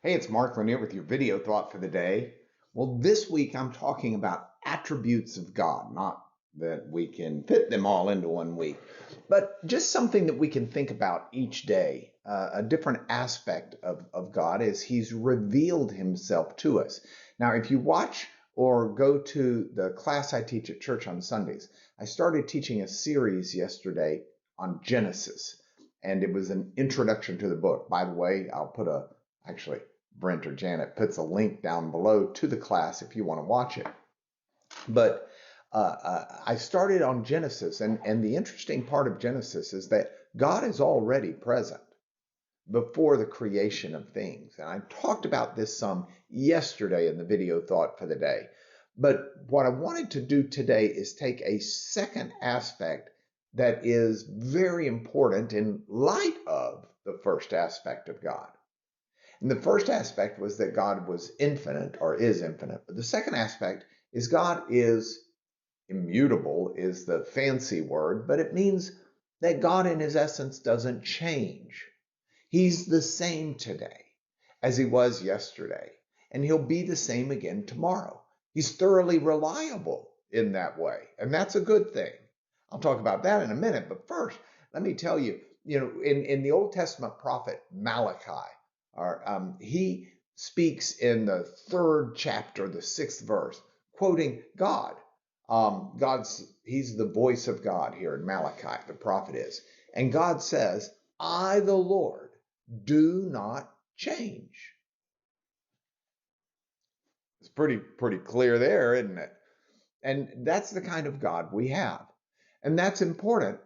Hey, it's Mark Lanier with your video thought for the day. Well, this week I'm talking about attributes of God, not that we can fit them all into one week, but just something that we can think about each day, a different aspect of God as He's revealed Himself to us. Now, if you watch or go to the class I teach at church on Sundays, I started teaching a series yesterday on Genesis, and it was an introduction to the book. By the way, actually, Brent or Janet puts a link down below to the class if you want to watch it. But I started on Genesis, and the interesting part of Genesis is that God is already present before the creation of things. And I talked about this some yesterday in the video thought for the day. But what I wanted to do today is take a second aspect that is very important in light of the first aspect of God. And the first aspect was that God was infinite or is infinite. But the second aspect is God is immutable, is the fancy word, but it means that God in his essence doesn't change. He's the same today as he was yesterday, and he'll be the same again tomorrow. He's thoroughly reliable in that way, and that's a good thing. I'll talk about that in a minute, but first, let me tell you, in the Old Testament prophet Malachi, he speaks in the 3rd chapter, the 6th verse, quoting God. He's the voice of God here in Malachi, the prophet is. And God says, I, the Lord, do not change. It's pretty clear there, isn't it? And that's the kind of God we have. And that's important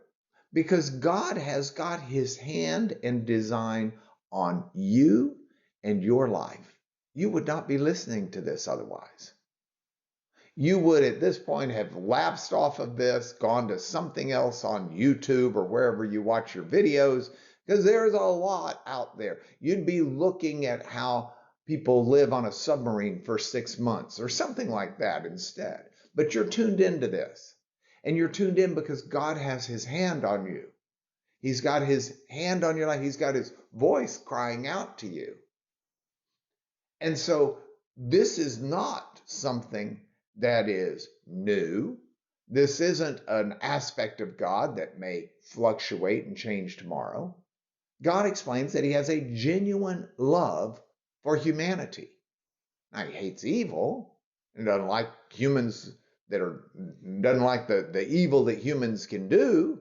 because God has got his hand and design on you and your life. You would not be listening to this otherwise. You would at this point have lapsed off of this, gone to something else on YouTube or wherever you watch your videos, because there's a lot out there. You'd be looking at how people live on a submarine for 6 months or something like that instead. But you're tuned into this. And you're tuned in because God has his hand on you. He's got his hand on your life. He's got his voice crying out to you. And so this is not something that is new. This isn't an aspect of God that may fluctuate and change tomorrow. God explains that he has a genuine love for humanity. Now, he hates evil and doesn't like the evil that humans can do,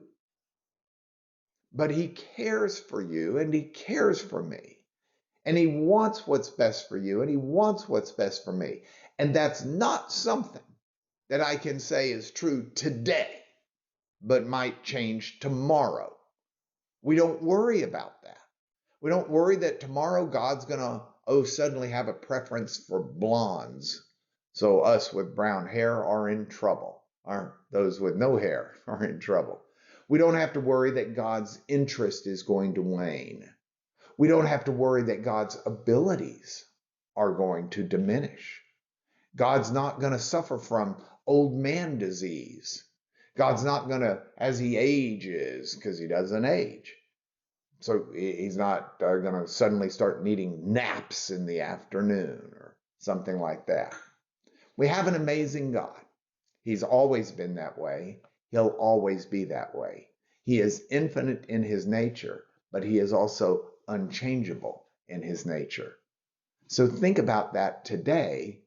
but he cares for you and he cares for me. And he wants what's best for you and he wants what's best for me. And that's not something that I can say is true today, but might change tomorrow. We don't worry about that. We don't worry that tomorrow God's going to, suddenly have a preference for blondes. So us with brown hair are in trouble. Those with no hair are in trouble. We don't have to worry that God's interest is going to wane. We don't have to worry that God's abilities are going to diminish. God's not going to suffer from old man disease. God's not going to, as he ages, because he doesn't age. So he's not going to suddenly start needing naps in the afternoon or something like that. We have an amazing God. He's always been that way. He'll always be that way. He is infinite in his nature, but he is also unchangeable in his nature. So think about that today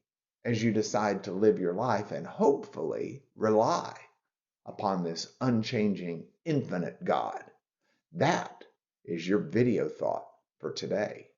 as you decide to live your life and hopefully rely upon this unchanging, infinite God. That is your video thought for today.